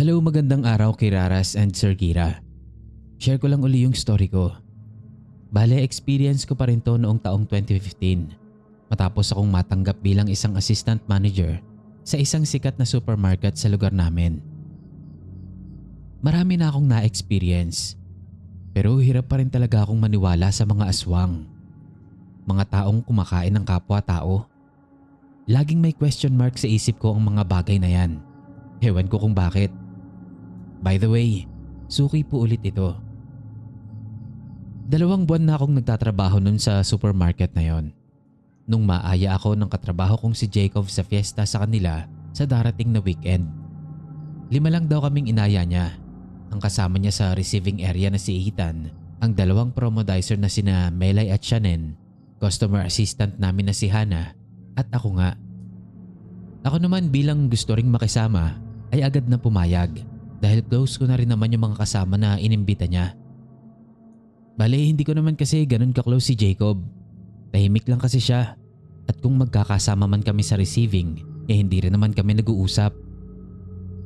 Hello, magandang araw kay Raras and Sir Kira. Share ko lang uli yung story ko. Bale, experience ko pa rin to noong taong 2015 matapos akong matanggap bilang isang assistant manager sa isang sikat na supermarket sa lugar namin. Marami na akong na-experience pero hirap pa rin talaga akong maniwala sa mga aswang. Mga taong kumakain ng kapwa-tao. Laging may question mark sa isip ko ang mga bagay na yan. Ewan ko kung bakit. By the way, suki po ulit ito. 2 buwan na akong nagtatrabaho nun sa supermarket na yon. Nung maaya ako ng katrabaho kong si Jacob sa fiesta sa kanila sa darating na weekend. 5 lang daw kaming inaya niya. Ang kasama niya sa receiving area na si Ethan, ang 2 promodizer na sina Melay at Shannon, customer assistant namin na si Hannah, at ako nga. Ako naman bilang gusto ring makisama ay agad na pumayag dahil close ko na rin naman yung mga kasama na inimbita niya. Bale, hindi ko naman kasi ganun ka-close si Jacob. Tahimik lang kasi siya at kung magkakasama man kami sa receiving hindi rin naman kami nag-uusap.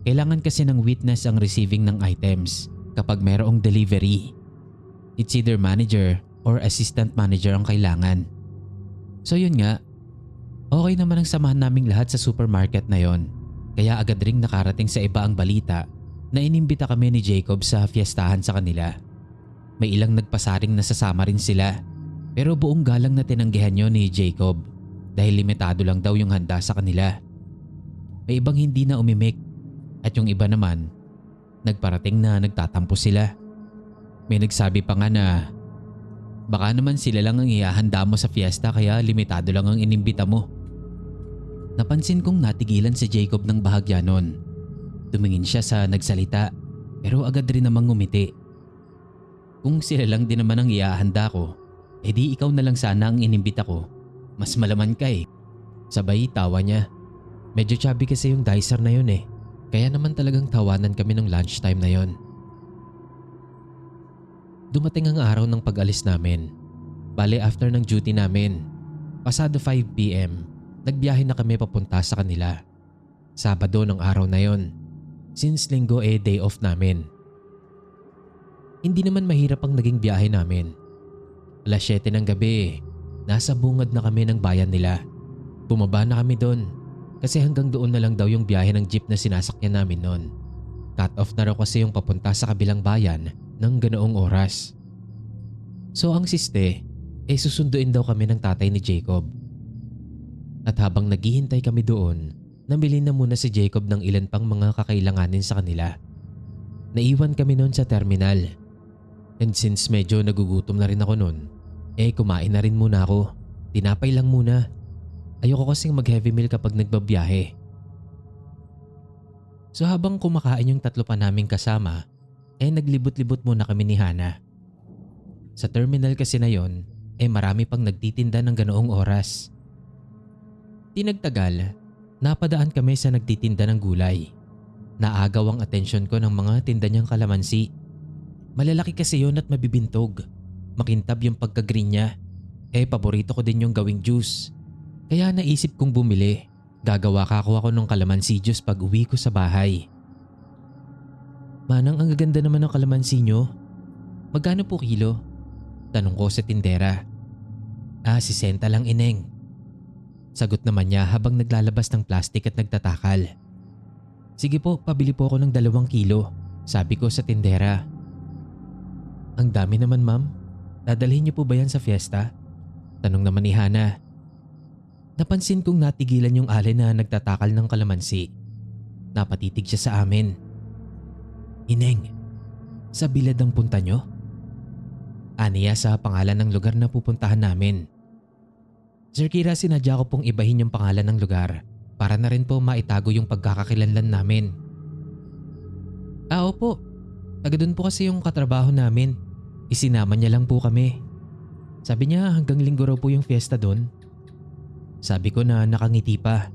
Kailangan kasi ng witness ang receiving ng items kapag mayroong delivery. It's either manager or assistant manager ang kailangan. So yun nga, okay naman ang samahan naming lahat sa supermarket na yon. Kaya agad ring nakarating sa iba ang balita na inimbita kami ni Jacob sa fiestahan sa kanila. May ilang nagpasaring na sasama rin sila pero buong galang na tinanggihan yun ni Jacob dahil limitado lang daw yung handa sa kanila. May ibang hindi na umimik at yung iba naman nagparating na nagtatampo sila. May nagsabi pa nga na baka naman sila lang ang ihahanda mo sa fiesta kaya limitado lang ang inimbita mo. Napansin kong natigilan si Jacob ng bahagya nun. Tumingin siya sa nagsalita pero agad rin namang ngumiti. Kung sila lang din naman ang iahanda ko, edi ikaw na lang sana ang inimbita ko. Mas malaman ka eh. Sabay tawa niya. Medyo chubby kasi yung dicer na yun eh. Kaya naman talagang tawanan kami ng lunchtime na yon. Dumating ang araw ng pag-alis namin. Bale after ng duty namin, pasado 5 PM, nagbiyahe na kami papunta sa kanila. Sabado ng araw na yon. Since linggo day off namin. Hindi naman mahirap ang naging biyahe namin. Alas 7 ng gabi, nasa bungad na kami ng bayan nila. Bumaba na kami doon kasi hanggang doon na lang daw yung biyahe ng jeep na sinasakyan namin noon. Cut off na raw kasi yung papunta sa kabilang bayan ng ganoong oras. So ang siste, susunduin daw kami ng tatay ni Jacob. At habang naghihintay kami doon, namili na muna si Jacob ng ilan pang mga kakailanganin sa kanila. Naiwan kami noon sa terminal. And since medyo nagugutom na rin ako noon, kumain na rin muna ako. Tinapay lang muna. Ayoko kasing mag-heavy meal kapag nagbabiyahe. So habang kumakain yung 3 pa naming kasama, naglibot-libot muna kami ni Hannah. Sa terminal kasi na yon, marami pang nagtitinda ng ganoong oras. Di nagtagal, napadaan kami sa nagtitinda ng gulay. Naagaw ang atensyon ko ng mga tinda niyang kalamansi. Malalaki kasi yon at mabibintog. Makintab yung pagka-green niya. Paborito ko din yung gawing juice. Kaya naisip kong bumili. Gagawa ako ng kalamansi juice pag uwi ko sa bahay. Manang, ang gaganda naman ng kalamansi nyo. Magkano po kilo? Tanong ko sa tindera. 60 lang ineng. Sagot naman niya habang naglalabas ng plastic at nagtatakal. Sige po, pabili po ako ng 2 kilo. Sabi ko sa tindera. Ang dami naman ma'am. Dadalhin niyo po ba yan sa fiesta? Tanong naman ni Hannah. Napansin kong natigilan yung alin na nagtatakal ng kalamansi. Napatitig siya sa amin. Ineng, sa bilad ang punta nyo? Aniya sa pangalan ng lugar na pupuntahan namin. Sir Kira, sinadya ko pong ibahin yung pangalan ng lugar para na rin po maitago yung pagkakakilanlan namin. Opo. Taga doon po kasi yung katrabaho namin. Isinama niya lang po kami. Sabi niya hanggang linggo raw po yung fiesta doon. Sabi ko na nakangiti pa.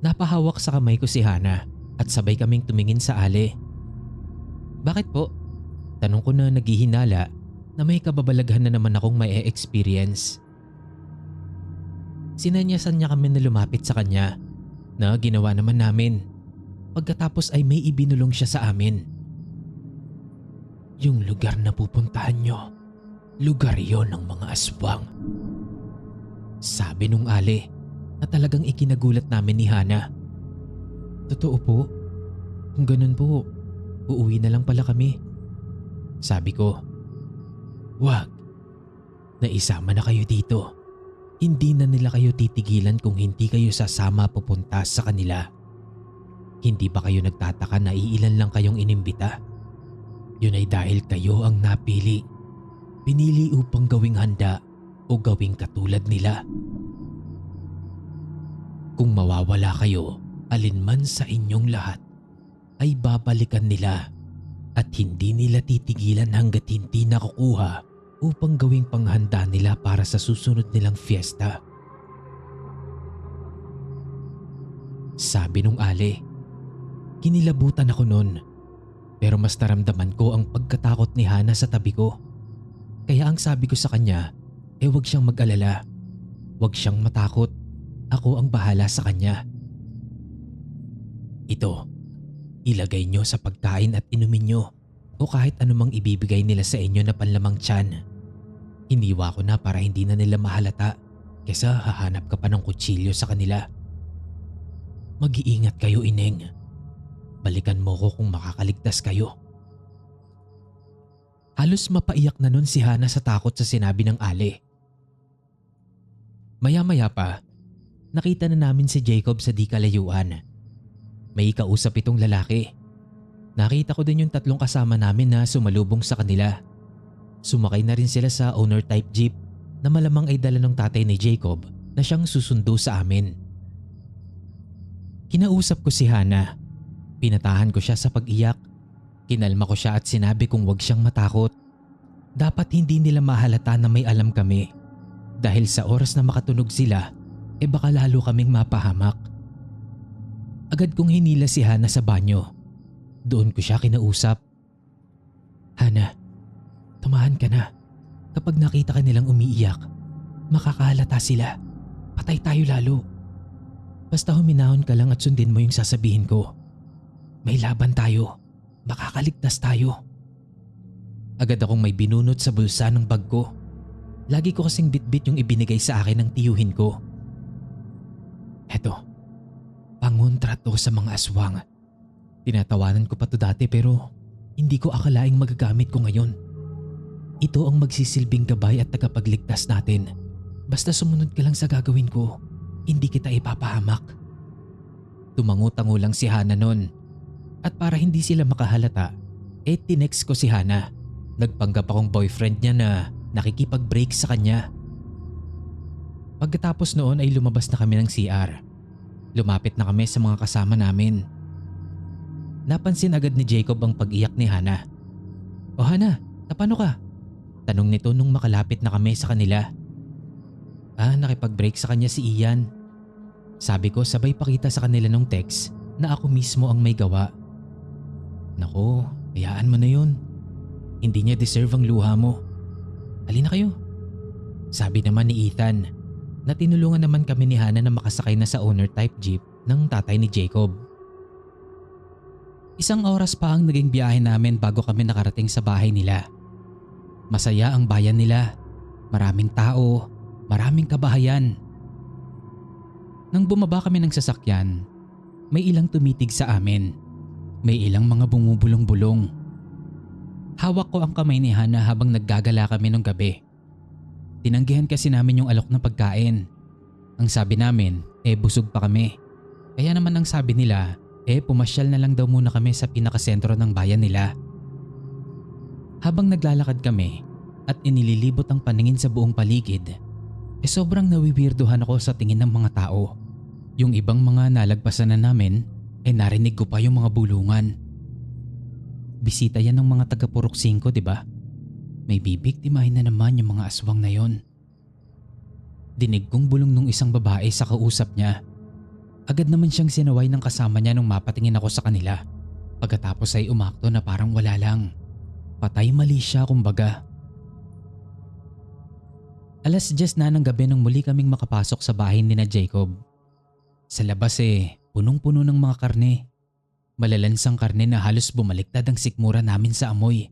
Napahawak sa kamay ko si Hannah at sabay kaming tumingin sa ali. Bakit po? Tanong ko na naghihinala na may kababalaghan na naman akong may experience. Sinanyasan niya kami na lumapit sa kanya na ginawa naman namin. Pagkatapos ay may ibinulong siya sa amin. Yung lugar na pupuntahan nyo, lugar yon ng mga aswang. Sabi nung Ali na talagang ikinagulat namin ni Hana. Totoo po? Kung ganun po, uuwi na lang pala kami. Sabi ko, wag. Naisama na kayo dito. Hindi na nila kayo titigilan kung hindi kayo sasama pupunta sa kanila. Hindi ba kayo nagtataka na iilan lang kayong inimbita? Yun ay dahil kayo ang napili. Pinili upang gawing handa o gawing katulad nila. Kung mawawala kayo, alinman sa inyong lahat, ay babalikan nila at hindi nila titigilan hanggat hindi nakukuha upang gawing panghanda nila para sa susunod nilang fiesta. Sabi nung Ali. Kinilabutan ako noon, pero mas naramdaman ko ang pagkatakot ni Hana sa tabi ko. Kaya ang sabi ko sa kanya, huwag siyang mag-alala. Huwag siyang matakot. Ako ang bahala sa kanya. Ito, ilagay nyo sa pagkain at inumin nyo o kahit anumang ibibigay nila sa inyo na panlamang tiyan. Hiniwa ko na para hindi na nila mahalata kesa hahanap ka pa ng kutsilyo sa kanila. Mag-iingat kayo, Ineng. Balikan mo ko kung makakaligtas kayo. Halos mapaiyak na nun si Hana sa takot sa sinabi ng Ali. Maya-maya pa, nakita na namin si Jacob sa di kalayuan. May kausap itong lalaki. Nakita ko din yung 3 kasama namin na sumalubong sa kanila. Sumakay na rin sila sa owner type jeep na malamang ay dala ng tatay ni Jacob na siyang susundo sa amin. Kinausap ko si Hana. Pinatahan ko siya sa pag-iyak. Kinalma ko siya at sinabi kong huwag siyang matakot. Dapat hindi nila mahalata na may alam kami. Dahil sa oras na makatunog sila, baka lalo kaming mapahamak. Agad kong hinila si Hana sa banyo. Doon ko siya kinausap. Hana, tumahan ka na. Kapag nakita ka nilang umiiyak, makakahalata sila. Patay tayo lalo. Basta huminahon ka lang at sundin mo yung sasabihin ko. May laban tayo. Makakaligtas tayo. Agad akong may binunot sa bulsa ng bag ko. Lagi ko kasing bitbit yung ibinigay sa akin ng tiyuhin ko. Eto, pangontra to sa mga aswang. Tinatawanan ko pa to dati pero hindi ko akalaing magagamit ko ngayon. Ito ang magsisilbing gabay at tagapagligtas natin. Basta sumunod ka lang sa gagawin ko, hindi kita ipapahamak. Tumango-tango lang si Hana nun. At para hindi sila makahalata, tinext ko si Hana. Nagpanggap akong boyfriend niya na nakikipag-break sa kanya. Pagkatapos noon ay lumabas na kami ng CR. Lumapit na kami sa mga kasama namin. Napansin agad ni Jacob ang pag-iyak ni Hana. O Hana, napano ka? Tanong nito nung makalapit na kami sa kanila. Nakipag-break sa kanya si Ian. Sabi ko sabay pakita sa kanila nung text na ako mismo ang may gawa. Nako, hayaan mo na yun. Hindi niya deserve ang luha mo. Halina kayo. Sabi naman ni Ethan na tinulungan naman kami ni Hana na makasakay na sa owner type jeep ng tatay ni Jacob. 1 oras pa ang naging biyahe namin bago kami nakarating sa bahay nila. Masaya ang bayan nila. Maraming tao, maraming kabahayan. Nang bumaba kami ng sasakyan, may ilang tumitig sa amin. May ilang mga bumubulong-bulong. Hawak ko ang kamay ni Hana habang naggagala kami nung gabi. Tinanggihan kasi namin yung alok na pagkain. Ang sabi namin, busog pa kami. Kaya naman ang sabi nila, pumasyal na lang daw muna kami sa pinakasentro ng bayan nila. Habang naglalakad kami at inililibot ang paningin sa buong paligid, sobrang nawiwirduhan ako sa tingin ng mga tao. Yung ibang mga nalagpasan na namin, narinig ko pa yung mga bulungan. Bisita yan ng mga taga Purok 5, di ba? May bibiktimahin na naman yung mga aswang na yon. Dinig kong bulong nung isang babae sa kausap niya. Agad naman siyang sinaway ng kasama niya nung mapatingin ako sa kanila. Pagkatapos ay umakto na parang wala lang. Patay mali siya kumbaga. 10:00 na ng gabi nung muli kaming makapasok sa bahay ni na Jacob. Sa labas punong-puno ng mga karne. Malalansang karne na halos bumaliktad ang sikmura namin sa amoy.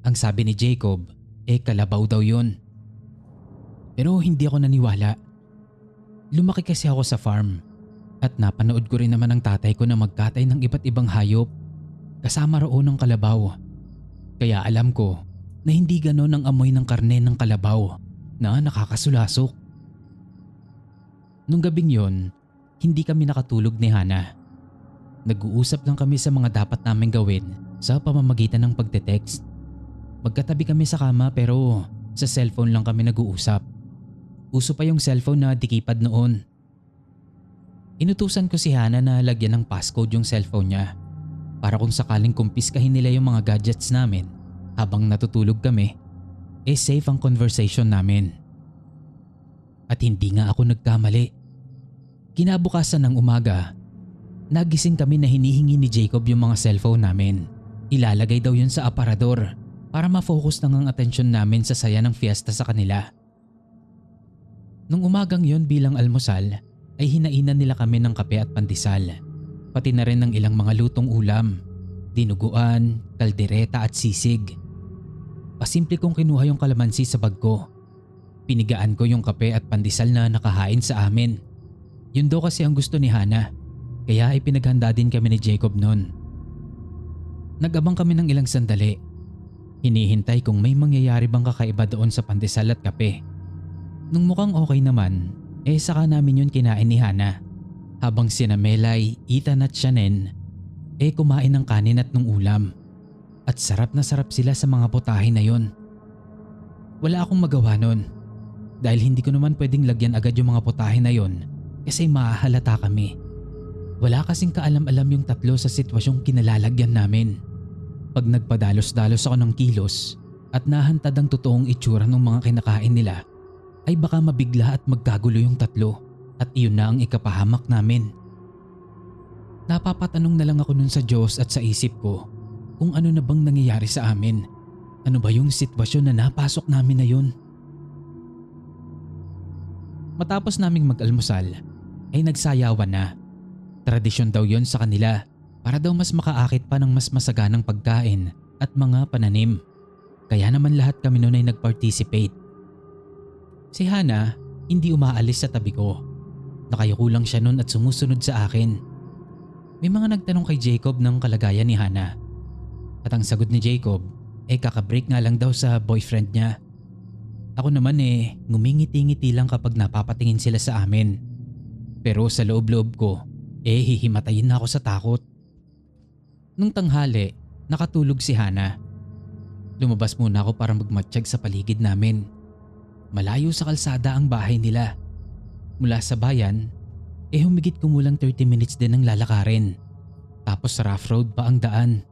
Ang sabi ni Jacob, kalabaw daw yun. Pero hindi ako naniwala. Lumaki kasi ako sa farm at napanood ko rin naman ang tatay ko na magkatay ng iba't ibang hayop kasama roon ng kalabaw. Kaya alam ko na hindi ganon ang amoy ng karne ng kalabaw na nakakasulasok. Nung gabing yon, hindi kami nakatulog ni Hana. Nag-uusap lang kami sa mga dapat namin gawin sa pamamagitan ng pagte-text. Magkatabi kami sa kama pero sa cellphone lang kami nag-uusap. Uso pa yung cellphone na dikipad noon. Inutusan ko si Hana na lagyan ng passcode yung cellphone niya para kung sakaling kumpiskahin nila yung mga gadgets namin habang natutulog kami, safe ang conversation namin. At hindi nga ako nagkamali. Kinabukasan ng umaga, nagising kami na hinihingi ni Jacob yung mga cellphone namin. Ilalagay daw yun sa aparador para ma-focus lang ang atensyon namin sa saya ng fiesta sa kanila. Nung umagang yon bilang almusal ay hinainan nila kami ng kape at pandesal. Pati na rin ng ilang mga lutong ulam, dinuguan, kaldereta at sisig. Pasimple kong kinuha yung kalamansi sa bag ko. Pinigaan ko yung kape at pandesal na nakahain sa amin. Yun daw kasi ang gusto ni Hana, kaya ay pinaghanda din kami ni Jacob noon. Nag-abang kami ng ilang sandali. Hinihintay kung may mangyayari bang kakaiba doon sa pandesal at kape. Nung mukhang okay naman, saka namin yun kinain ni Hana. Habang sina Melay, Ethan at Shannon, kumain ng kanin at ng ulam. At sarap na sarap sila sa mga putahe na yon. Wala akong magawa nun. Dahil hindi ko naman pwedeng lagyan agad yung mga putahe na yon kasi mahahalata kami. Wala kasing kaalam-alam yung tatlo sa sitwasyong kinalalagyan namin. Pag nagpadalos-dalos ako ng kilos at nahantad ang totoong itsura ng mga kinakain nila, ay baka mabigla at magkagulo yung tatlo at iyon na ang ikapahamak namin. Napapatanong na lang ako nun sa Diyos at sa isip ko kung ano na bang nangyayari sa amin. Ano ba yung sitwasyon na napasok namin na yun? Matapos naming mag-almusal ay nagsayawan na. Tradisyon daw yon sa kanila para daw mas makaakit pa ng mas masaganang pagkain at mga pananim. Kaya naman lahat kami noon ay nag-participate. Si Hana hindi umaalis sa tabi ko. Nakayuko lang siya noon at sumusunod sa akin. May mga nagtanong kay Jacob ng kalagayan ni Hana. At ang sagot ni Jacob kakabreak nga lang daw sa boyfriend niya. Ako naman ngumingiti-ngiti lang kapag napapatingin sila sa amin. Pero sa loob-loob ko hihimatayin na ako sa takot. Nung tanghali, nakatulog si Hana. Lumabas muna ako para magmatsyag sa paligid namin. Malayo sa kalsada ang bahay nila. Mula sa bayan, humigit kumulang 30 minutes din ang lalakarin. Tapos rough road pa ang daan.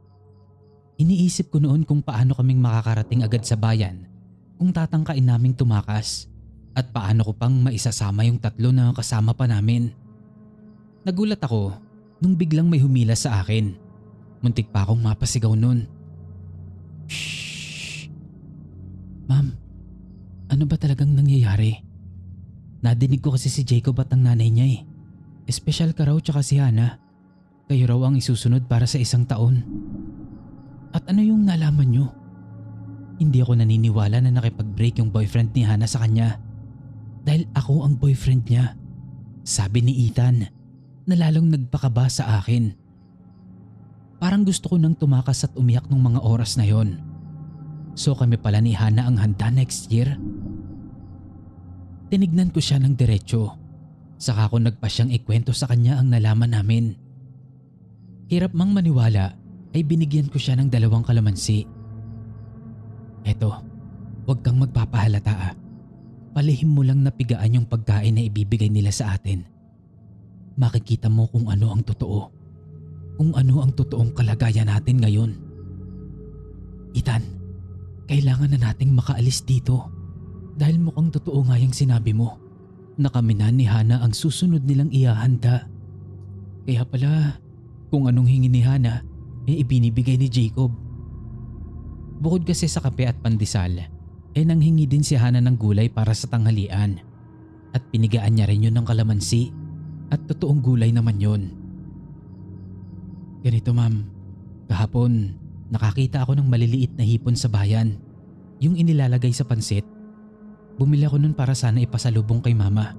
Iniisip ko noon kung paano kaming makakarating agad sa bayan kung tatangkain naming tumakas at paano ko pang maisasama yung tatlo na kasama pa namin. Nagulat ako nung biglang may humila sa akin. Muntik pa akong mapasigaw nun. Shhh! Ma'am, ano ba talagang nangyayari? Nadinig ko kasi si Jacob at ang nanay niya Espesyal ka raw tsaka si Hana. Kayo raw ang isusunod para sa 1 taon. At ano yung nalaman nyo? Hindi ako naniniwala na nakipag-break yung boyfriend ni Hana sa kanya. Dahil ako ang boyfriend niya. Sabi ni Ethan na lalong nagpakaba sa akin. Parang gusto ko nang tumakas at umiyak nung mga oras na yon. So kami pala ni Hana ang handa next year? Tinignan ko siya ng diretsyo. Saka ko nagpasyang ikwento sa kanya ang nalaman namin. Hirap mang maniwala ay binigyan ko siya ng 2 kalamansi. Eto, huwag kang magpapahalata Palihim mo lang napigaan yung pagkain na ibibigay nila sa atin. Makikita mo kung ano ang totoo. Kung ano ang totoong kalagayan natin ngayon. Ethan, kailangan na nating makaalis dito. Dahil mukhang totoo nga yung sinabi mo na kami na ni Hana ang susunod nilang ihahanda. Kaya pala, kung anong hingi ni Hana, ibinibigay ni Jacob. Bukod kasi sa kape at pandesal, nanghingi din si Hana ng gulay para sa tanghalian. At pinigaan niya rin yun ng kalamansi at totoong gulay naman yun. Ganito ma'am, kahapon nakakita ako ng maliliit na hipon sa bayan. Yung inilalagay sa pansit. Bumili ako nun para sana ipasalubong kay mama.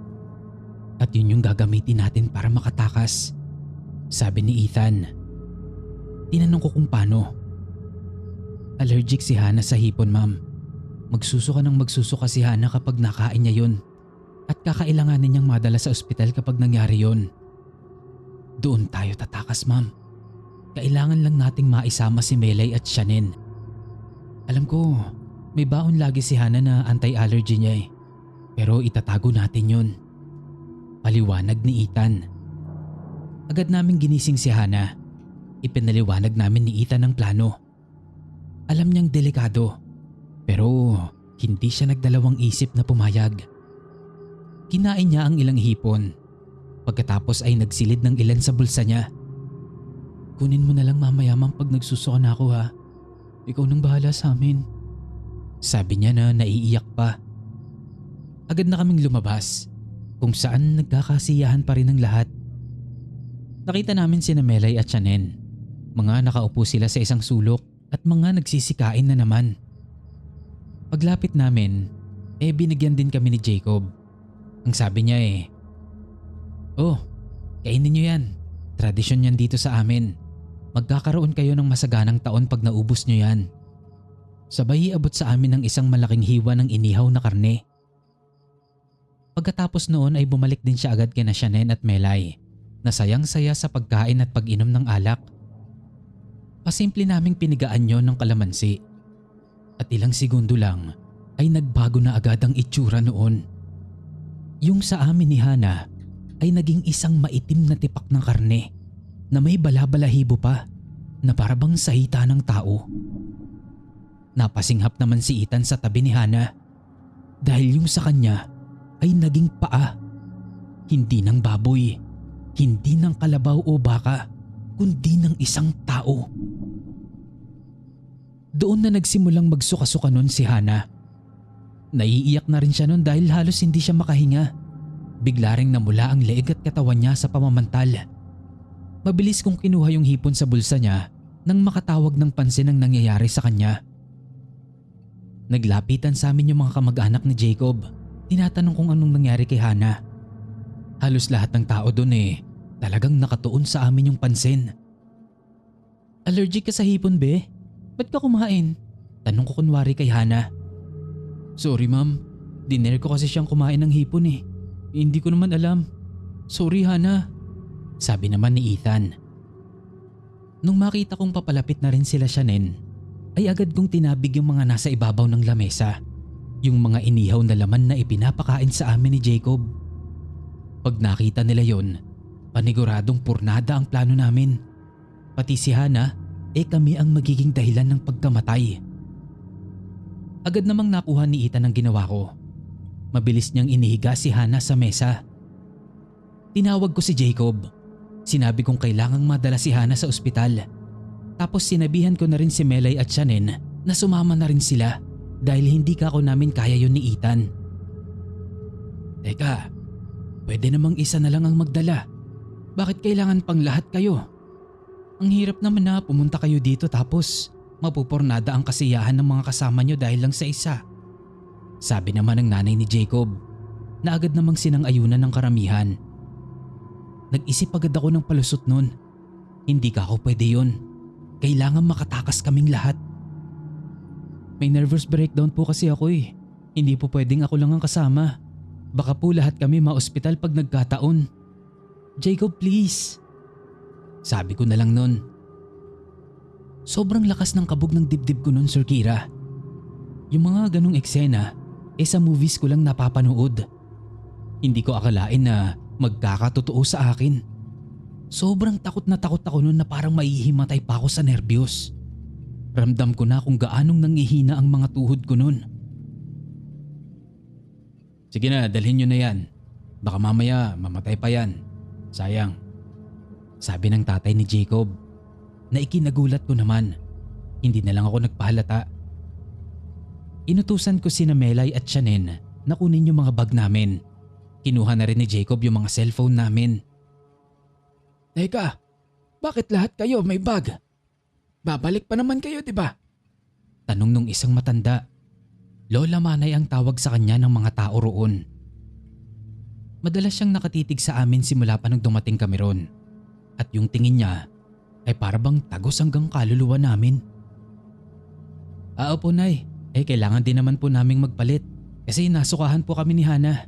At yun yung gagamitin natin para makatakas. Sabi ni Ethan. Tinanong ko kung paano. Allergic si Hana sa hipon ma'am. Magsusuka ng magsusuka si Hana kapag nakain niya yun. At kakailanganin niyang madala sa ospital kapag nangyari yun. Doon tayo tatakas ma'am. Kailangan lang nating maisama si Melay at Shannon. Alam ko, may baon lagi si Hana na anti-allergy niya eh. Pero itatago natin yun. Paliwanag ni Ethan. Agad naming ginising si Hana. Ipinaliwanag namin ni Ethan ang plano. Alam niyang delikado. Pero hindi siya nagdalawang isip na pumayag. Kinain niya ang ilang hipon. Pagkatapos ay nagsilid ng ilan sa bulsa niya. Kunin mo na lang mamaya ma'am pag nagsusuka na ako ha. Ikaw nang bahala sa amin. Sabi niya na naiiyak pa. Agad na kaming lumabas kung saan nagkakasiyahan pa rin ang lahat. Nakita namin sina Melay at Shannon. Mga nakaupo sila sa isang sulok at mga nagsisikain na naman. Paglapit namin, binigyan din kami ni Jacob. Ang sabi niya "Oh, kainin niyo yan. Tradisyon yan dito sa amin. Magkakaroon kayo ng masaganang taon pag naubos niyo yan." Sabay iabot sa amin ng isang malaking hiwa ng inihaw na karne. Pagkatapos noon ay bumalik din siya agad kina Shannon at Melay na sayang-saya sa pagkain at pag-inom ng alak. Pasimple naming pinigaan yon ng kalamansi. At ilang segundo lang ay nagbago na agad ang itsura noon. Yung sa amin ni Hana ay naging isang maitim na tipak ng karne na may balabalahibo pa na parabang sahita ng tao. Napasinghap naman si Ethan sa tabi ni Hana dahil yung sa kanya ay naging paa. Hindi ng baboy, hindi ng kalabaw o baka, kundi ng isang tao. Doon na nagsimulang magsuka-suka nun si Hana. Naiiyak na rin siya nun dahil halos hindi siya makahinga. Bigla ring namula ang leeg at katawan niya sa pamamantal. Mabilis kong kinuha yung hipon sa bulsa niya nang makatawag ng pansin ang nangyayari sa kanya. Naglapitan sa amin yung mga kamag-anak ni Jacob. Tinatanong kung anong nangyari kay Hana. Halos lahat ng tao doon talagang nakatuon sa amin yung pansin. Allergic ka sa hipon be? Ba't ka kumain? Tanong ko kunwari kay Hana. Sorry ma'am, dinner ko kasi siyang kumain ng hipon Hindi ko naman alam. Sorry Hana. Sabi naman ni Ethan. Nung makita kong papalapit na rin sila Shannon, ay agad kong tinabig yung mga nasa ibabaw ng lamesa. Yung mga inihaw na laman na ipinapakain sa amin ni Jacob. Pag nakita nila yon, paniguradong purnada ang plano namin. Pati si Hana, kami ang magiging dahilan ng pagkamatay. Agad namang nakuha ni Ethan ang ginawa ko. Mabilis niyang inihiga si Hana sa mesa. Tinawag ko si Jacob. Sinabi kong kailangang madala si Hana sa ospital. Tapos sinabihan ko na rin si Melay at Shannon na sumama na rin sila dahil hindi ka ako namin kaya yun ni Ethan. Teka, pwede namang isa na lang ang magdala. Bakit kailangan pang lahat kayo? Ang hirap naman na pumunta kayo dito tapos mapupurnada ang kasiyahan ng mga kasama nyo dahil lang sa isa. Sabi naman ng nanay ni Jacob na agad namang sinang-ayunan ng karamihan. Nag-isip agad ako ng palusot nun. Hindi ka ako pwede yun. Kailangan makatakas kaming lahat. May nervous breakdown po kasi ako Hindi po pwedeng ako lang ang kasama. Baka po lahat kami ma-ospital pag nagkataon. Jacob, please. Sabi ko na lang nun. Sobrang lakas ng kabog ng dibdib ko nun, Sir Kira. Yung mga ganong eksena, sa movies ko lang napapanood. Hindi ko akalain na magkakatotoo sa akin. Sobrang takot na takot ako nun na parang maihimatay pa ako sa nervyos. Ramdam ko na kung gaanong nangihina ang mga tuhod ko nun. Sige na, dalhin nyo na yan. Baka mamaya mamatay pa yan. Sayang. Sabi ng tatay ni Jacob na ikinagulat ko naman. Hindi na lang ako nagpahalata. Inutusan ko sina Melay at Shannon na kunin yung mga bag namin. Kinuha na rin ni Jacob yung mga cellphone namin. Teka, Bakit lahat kayo may bag? Babalik pa naman kayo, di ba? Tanong nung isang matanda. Lola Manay ang tawag sa kanya ng mga tao roon. Madalas siyang nakatitig sa amin simula pa nang dumating kami ron. At yung tingin niya ay parabang tagos hanggang kaluluwa namin. Opo Nay, kailangan din naman po naming magpalit kasi nasukahan po kami ni Hana.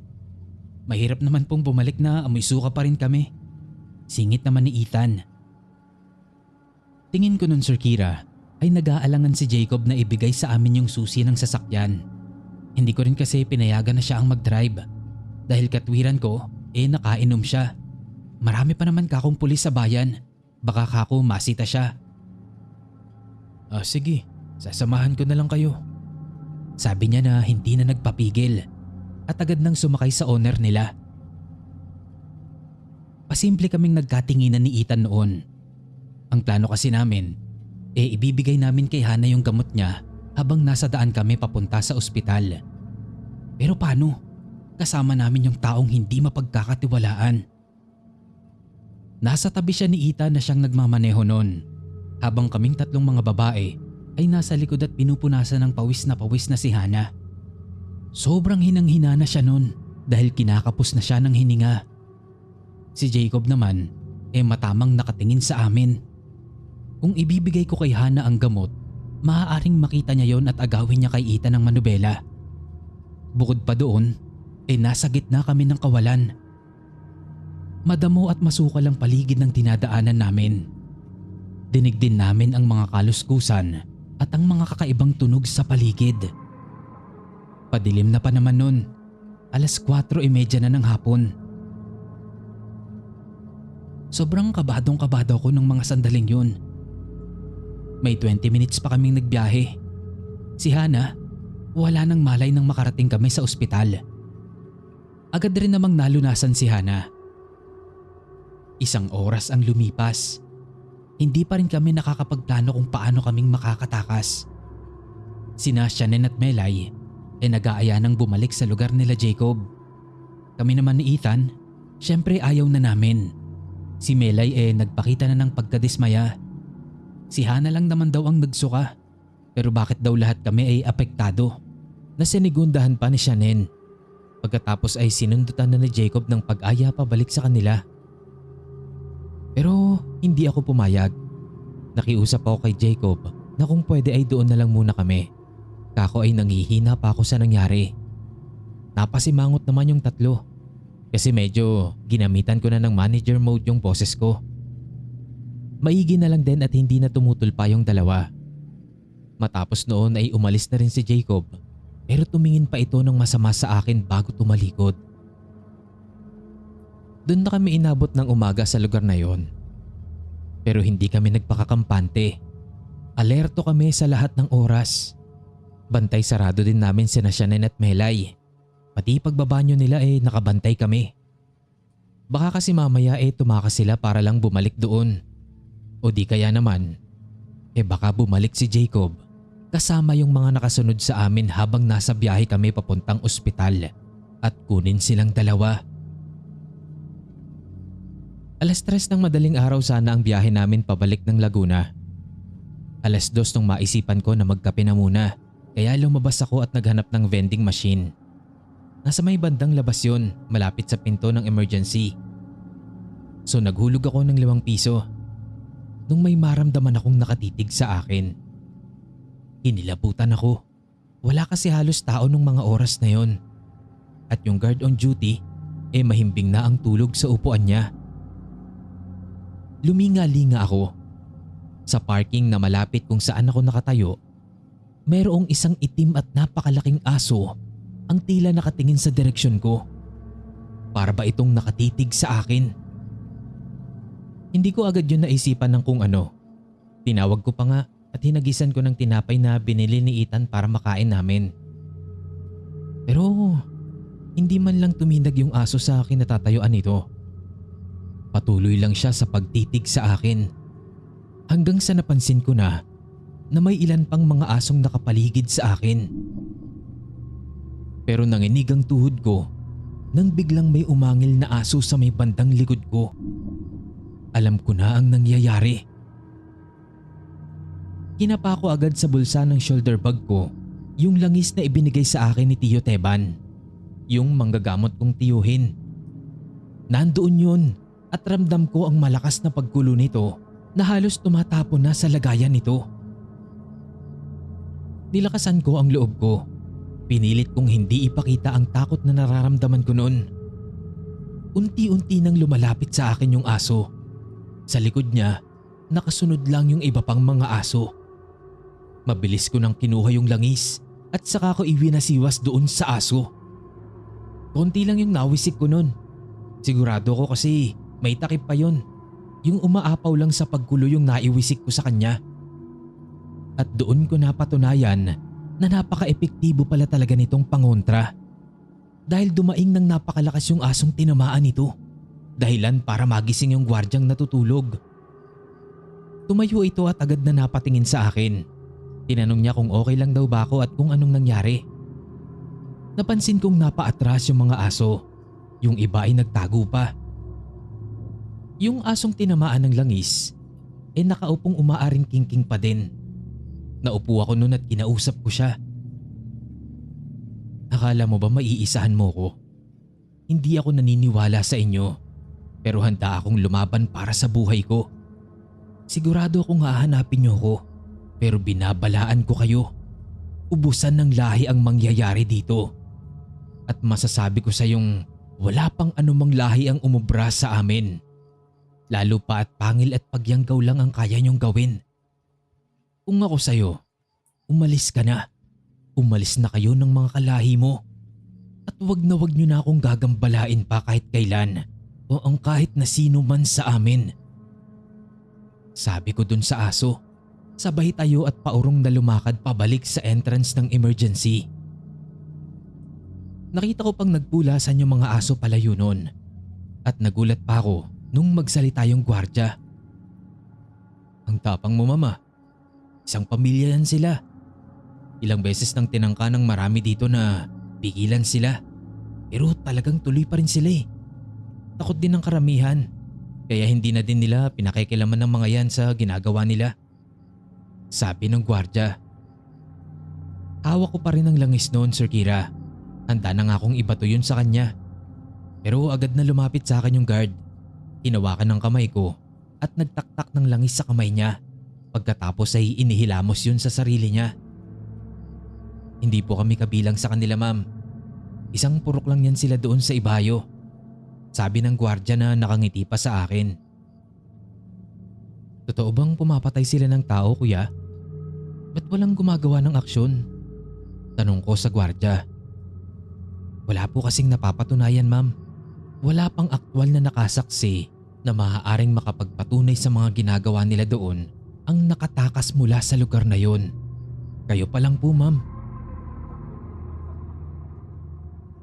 Mahirap naman pong bumalik na amoy suka pa rin kami. Singit naman ni Ethan. Tingin ko nun Sir Kira ay nag-aalangan si Jacob na ibigay sa amin yung susi ng sasakyan. Hindi ko rin kasi pinayagan na siya ang mag-drive dahil katwiran ko nakainom siya. Marami pa naman kakong pulis sa bayan. Baka kako masita siya. Sige, sasamahan ko na lang kayo. Sabi niya na hindi na nagpapigil at agad nang sumakay sa owner nila. Pasimple kaming nagkatinginan ni Ethan noon. Ang plano kasi namin, ibibigay namin kay Hana yung gamot niya habang nasa daan kami papunta sa ospital. Pero paano? Kasama namin yung taong hindi mapagkakatiwalaan. Nasa tabi siya ni Ethan na siyang nagmamaneho noon, habang kaming tatlong mga babae ay nasa likod at pinupunasan ng pawis na si Hana. Sobrang hinang-hina na siya noon dahil kinakapos na siya ng hininga. Si Jacob naman matamang nakatingin sa amin. Kung ibibigay ko kay Hana ang gamot, maaaring makita niya yon at agawin niya kay Ethan ng manubela. Bukod pa doon, nasa gitna kami ng kawalan. Madamo at masukal ang paligid ng dinadaanan namin. Dinig din namin ang mga kaluskusan at ang mga kakaibang tunog sa paligid. Padilim na pa naman nun. 4:30 na ng hapon. Sobrang kabadong-kabado ko nung mga sandaling yun. May 20 minutes pa kaming nagbiyahe. Si Hana, wala nang malay nang makarating kami sa ospital. Agad rin namang nalunasan si Hana. 1 oras ang lumipas. Hindi pa rin kami nakakapagplano kung paano kaming makakatakas. Sina Shannon at Melay nag-aaya nang bumalik sa lugar nila Jacob. Kami naman ni Ethan, syempre ayaw na namin. Si Melay nagpakita na ng pagkadismaya. Si Hana lang naman daw ang nagsuka. Pero bakit daw lahat kami ay apektado? Nasinigundahan pa ni Shannon. Pagkatapos ay sinundutan na ni Jacob ng pag-aya pabalik sa kanila. Pero hindi ako pumayag. Nakiusap ako kay Jacob na kung pwede ay doon na lang muna kami. Kako ay nanghihina pa ako sa nangyari. Napasimangot naman yung tatlo. Kasi medyo ginamitan ko na ng manager mode yung boses ko. Maigi na lang din at hindi na tumutol pa yung dalawa. Matapos noon ay umalis na rin si Jacob. Pero tumingin pa ito ng masama sa akin bago tumalikod. Doon na kami inabot ng umaga sa lugar na yon. Pero hindi kami nagpakakampante. Alerto kami sa lahat ng oras. Bantay sarado din namin sina Shannon at Melay. Pati pagbabanyo nila nakabantay kami. Baka kasi mamaya tumakas sila para lang bumalik doon. O di kaya naman, baka bumalik si Jacob kasama yung mga nakasunod sa amin habang nasa biyahe kami papuntang ospital at kunin silang dalawa. 3:00 ng madaling araw sana ang biyahe namin pabalik ng Laguna. 2:00 nung maisipan ko na magkape na muna, kaya lumabas ako at naghanap ng vending machine. Nasa may bandang labas yun, malapit sa pinto ng emergency. So naghulog ako ng 5 piso. Nung may maramdaman akong nakatitig sa akin. Hinilabutan ako. Wala kasi halos tao nung mga oras na yon. At yung guard on duty, mahimbing na ang tulog sa upuan niya. Luminga-linga ako. Sa parking na malapit kung saan ako nakatayo, mayroong isang itim at napakalaking aso ang tila nakatingin sa direksyon ko. Para ba itong nakatitig sa akin? Hindi ko agad yun naisipan ng kung ano. Tinawag ko pa nga at hinagisan ko ng tinapay na binili ni Ethan para makain namin. Pero hindi man lang tumindag yung aso sa akin na tatayuan nito. Patuloy lang siya sa pagtitig sa akin. Hanggang sa napansin ko na may ilan pang mga asong nakapaligid sa akin. Pero nanginig ang tuhod ko nang biglang may umangil na aso sa may bandang likod ko. alam ko na ang nangyayari. Kinapa ko agad sa bulsa ng shoulder bag ko yung langis na ibinigay sa akin ni Tio Teban. Yung manggagamot kong tiyuhin. Nandoon yun at ramdam ko ang malakas na paggulo nito na halos tumatapon na sa lagayan nito. Nilakasan ko ang loob ko. Pinilit kong hindi ipakita ang takot na nararamdaman ko noon. Unti-unti nang lumalapit sa akin yung aso. Sa likod niya, nakasunod lang yung iba pang mga aso. Mabilis ko nang kinuha yung langis at saka ko iwinasiwas doon sa aso. Konti lang yung nawisik ko noon. Sigurado ko kasi may takip pa yon. Yung umaapaw lang sa paggulo yung naiwisik ko sa kanya. At doon ko napatunayan na napaka-epektibo pala talaga nitong pangontra. Dahil dumaing ng napakalakas yung asong tinamaan nito. Dahilan para magising yung gwardyang natutulog. Tumayo ito at agad na napatingin sa akin. Tinanong niya kung okay lang daw ba ako at kung anong nangyari. Napansin kong napaatras yung mga aso. Yung iba ay nagtago pa. Yung asong tinamaan ng langis nakaupong umaaring kingking pa din. Naupo ako noon at kinausap ko siya. Akala mo ba maiisahan mo ko? Hindi ako naniniwala sa inyo, pero handa akong lumaban para sa buhay ko. Sigurado akong hahanapin niyo ko, pero binabalaan ko kayo. Ubusan ng lahi ang mangyayari dito. At masasabi ko sa yung wala pang anumang lahi ang umubra sa amin. Lalo pa at pangil at pagyanggaw lang ang kaya niyong gawin. Kung ako sa'yo, umalis ka na. Umalis na kayo ng mga kalahi mo. At wag niyo na akong gagambalain pa kahit kailan o ang kahit na sino man sa amin. Sabi ko dun sa aso, sabay tayo at paurong na lumakad pabalik sa entrance ng emergency. Nakita ko pang nagpulasan yung mga aso palayo nun at nagulat pa ako nung magsalita yung gwardya. Ang tapang mo mama, isang pamilya yan sila. Ilang beses nang tinangka ng marami dito na pigilan sila pero talagang tuloy pa rin sila eh. Takot din ng karamihan kaya hindi na din nila pinakikilaman ng mga yan sa ginagawa nila. Sabi ng gwardya. Hawak ko pa rin ang langis noon, Sir Kira. Handa na nga akong ibato yun sa kanya. Pero agad na lumapit sa akin yung guard. Hinawakan ng kamay ko at nagtaktak ng langis sa kamay niya. Pagkatapos ay inihilamos yun sa sarili niya. Hindi po kami kabilang sa kanila, ma'am. Isang purok lang yan sila doon sa ibayo. Sabi ng gwardya na nakangiti pa sa akin. Totoo bang pumapatay sila ng tao, kuya? Ba't walang gumagawa ng aksyon? Tanong ko sa gwardya. Wala po kasing napapatunayan, ma'am. Wala pang aktwal na nakasaksi na maaaring makapagpatunay sa mga ginagawa nila doon ang nakatakas mula sa lugar na yon. Kayo pa lang po, ma'am.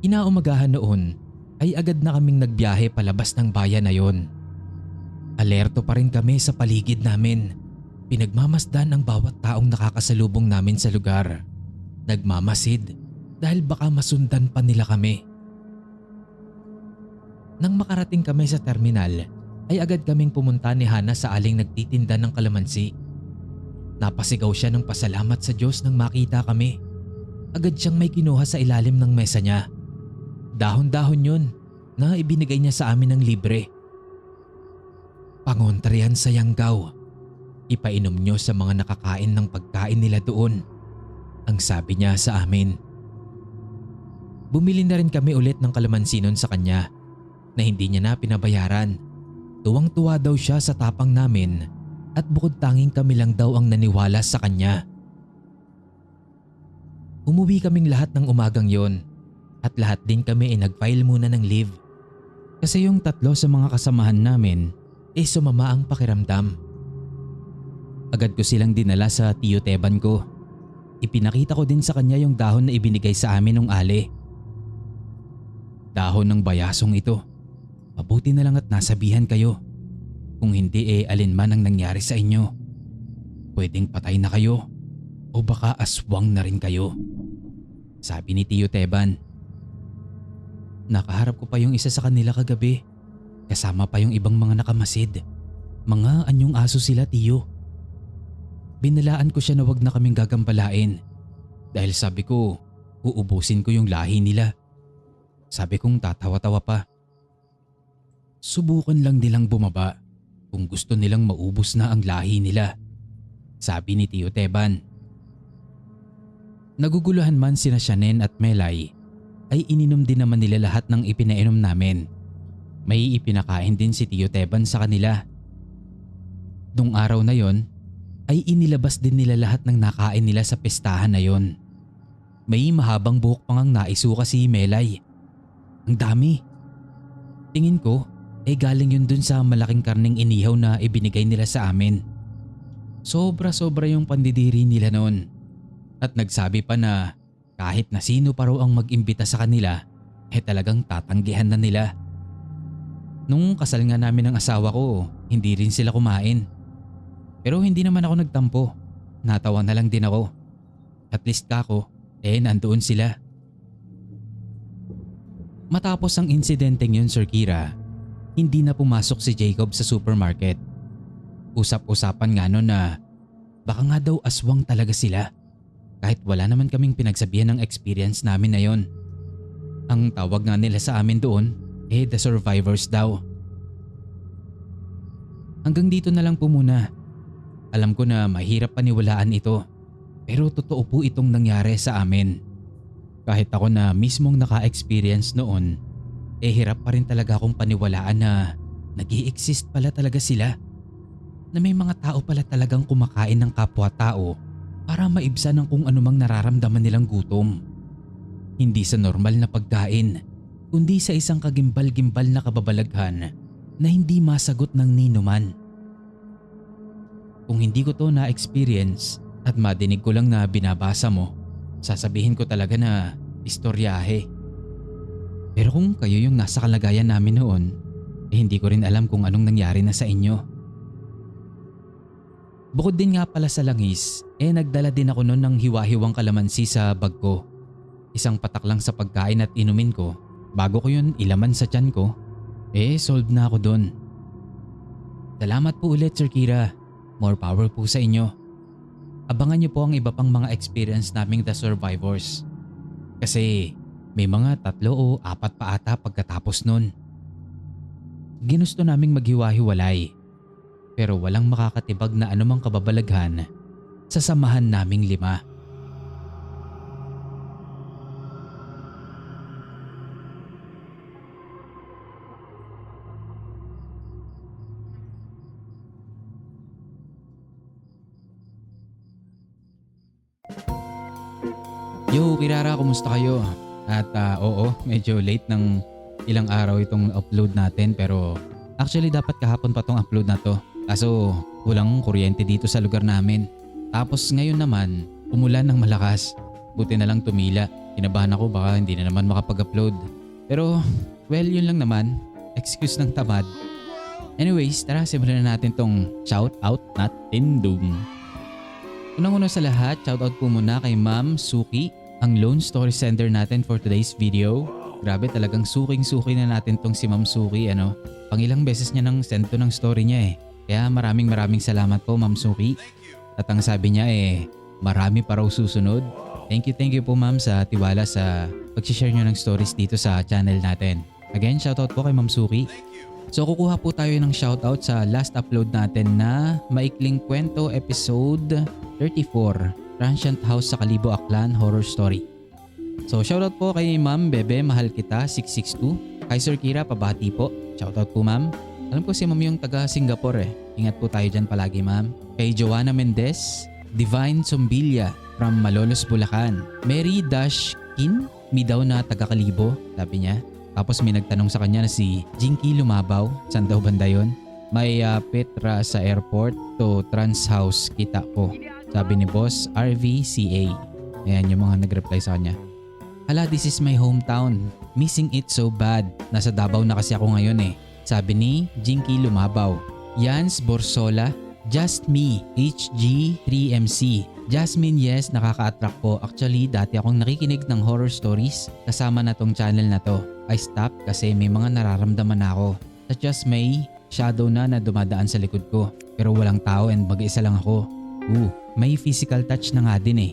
Inaumagahan noon ay agad na kaming nagbiyahe palabas ng bayan na yon. Alerto pa rin kami sa paligid namin. Pinagmamasdan ang bawat taong nakakasalubong namin sa lugar. Nagmamasid dahil baka masundan pa nila kami. Nang makarating kami sa terminal ay agad kaming pumunta ni Hana sa aling nagtitinda ng kalamansi. Napasigaw siya ng pasalamat sa Diyos nang makita kami. Agad siyang may kinuha sa ilalim ng mesa niya. Dahon-dahon yun na ibinigay niya sa amin ng libre. Pangontra yan sa Yanggaw. Ipainom niyo sa mga nakakain ng pagkain nila doon. Ang sabi niya sa amin. Bumili na rin kami ulit ng kalamansi nun sa kanya na hindi niya na pinabayaran. Tuwang-tuwa daw siya sa tapang namin at bukod tanging kami lang daw ang naniwala sa kanya. Umuwi kaming lahat ng umagang yon at lahat din kami ay nag-file muna ng leave. Kasi yung tatlo sa mga kasamahan namin sumama ang pakiramdam. Agad ko silang dinala sa Tio Teban ko. Ipinakita ko din sa kanya yung dahon na ibinigay sa amin nung ali. Dahon ng bayasong ito. Mabuti na lang at nasabihan kayo. Kung hindi alinman ang nangyari sa inyo. Pwedeng patay na kayo o baka aswang na rin kayo. Sabi ni Tio Teban. Nakaharap ko pa yung isa sa kanila kagabi. Kasama pa yung ibang mga nakamasid. Mga anyong aso sila, tiyo. Binalaan ko siya na wag na kaming gagambalain dahil sabi ko uubusin ko yung lahi nila. Sabi kong tatawa-tawa pa. Subukan lang nilang bumaba kung gusto nilang maubos na ang lahi nila, sabi ni Tio Teban. Naguguluhan man sina Shanen at Melay ay ininom din naman nila lahat ng ipinainom namin. May ipinakain din si Tio Teban sa kanila. Nung araw na yon ay inilabas din nila lahat ng nakain nila sa pestahan na yon. May mahabang buhok pang ang naisuka si Melay. Ang dami. Tingin ko galing yun dun sa malaking karning inihaw na ibinigay nila sa amin. Sobra-sobra yung pandidiri nila noon. At nagsabi pa na kahit na sino pa raw ang mag-imbita sa kanila talagang tatanggihan na nila. Nung kasal nga namin ng asawa ko, hindi rin sila kumain. Pero hindi naman ako nagtampo. Natawa na lang din ako. At least kako, nandoon sila. Matapos ang insidenteng yun, Sir Kira, hindi na pumasok si Jacob sa supermarket. Usap-usapan nga noon na baka nga daw aswang talaga sila kahit wala naman kaming pinagsabihan ng experience namin na yon. Ang tawag nga nila sa amin doon the survivors daw. Hanggang dito na lang po muna. Alam ko na mahirap paniwalaan ito pero totoo po itong nangyari sa amin. Kahit ako na mismong naka-experience noon, hirap pa rin talaga akong paniwalaan na nag-i-exist pala talaga sila. Na may mga tao pala talagang kumakain ng kapwa-tao para maibsan ng kung anumang nararamdaman nilang gutom. Hindi sa normal na pagkain, kundi sa isang kagimbal-gimbal na kababalaghan na hindi masagot ng ninuman. Kung hindi ko to na-experience at madinig ko lang na binabasa mo, sasabihin ko talaga na istoryahe. Pero kung kayo yung nasa kalagayan namin noon, hindi ko rin alam kung anong nangyari na sa inyo. Bukod din nga pala sa langis, nagdala din ako noon ng hiwa-hiwang kalamansi sa bag ko. Isang patak lang sa pagkain at inumin ko. Bago ko yun ilaman sa tiyan ko, solved na ako doon. Salamat po ulit, Sir Kira. More power po sa inyo. Abangan niyo po ang iba pang mga experience naming The Survivors. Kasi may mga 3 o 4 pa ata pagkatapos nun. Ginusto naming maghiwa-hiwalay pero walang makakatibag na anumang kababalaghan sa samahan naming 5. Yo, Kirara, kumusta kayo? At oo, medyo late ng ilang araw itong upload natin pero actually dapat kahapon pa tong upload na to. Kaso walang kuryente dito sa lugar namin. Tapos ngayon naman, umulan ng malakas. Buti na lang tumila. Kinabahan ako baka hindi na naman makapag-upload. Pero well, yun lang naman. Excuse ng tamad. Anyways, tara simulan na natin tong shoutout natin dum. Unang-una sa lahat, shoutout po muna kay Ma'am Suki, ang loan story sender natin for today's video. Grabe, talagang suking-suki na natin tong si Ma'am Suki, ano. Pangilang beses niya nang send to ng story niya Kaya maraming salamat po, Ma'am Suki. At ang sabi niya marami pa raw susunod. Thank you po ma'am sa tiwala sa pag-share niyo ng stories dito sa channel natin. Again, shoutout po kay Ma'am Suki. So kukuha po tayo ng shoutout sa last upload natin na Maikling Kwento episode 34, Transient House sa Kalibo Aklan Horror Story. So shoutout po kay Ma'am Bebe Mahal Kita 662. Kay Sir Kira, pabati po. Shoutout po ma'am. Alam ko si ma'am yung taga Singapore Ingat po tayo dyan palagi ma'am. Kay Joanna Mendez, Divine Sombilia from Malolos, Bulacan. Mary Dashkin, mi daw na taga Kalibo, sabi niya. Tapos may nagtanong sa kanya na si Jinky Lumabaw, saan daw banda yun? May Petra sa airport to Trans House, kita po. Sabi ni Boss RVCA. Ayan yung mga nag-reply sa kanya. Hala, this is my hometown. Missing it so bad. Nasa Davao na kasi ako ngayon Sabi ni Jinky Lumabaw. Jans Borsola, Just Me, HG3MC. Jasmine, yes, nakaka-attract po. Actually, dati akong nakikinig ng horror stories kasama na tong channel na to. I stopped kasi may mga nararamdaman ako. Such as may shadow na dumadaan sa likod ko. Pero walang tao and mag-isa lang ako. May physical touch na nga din eh.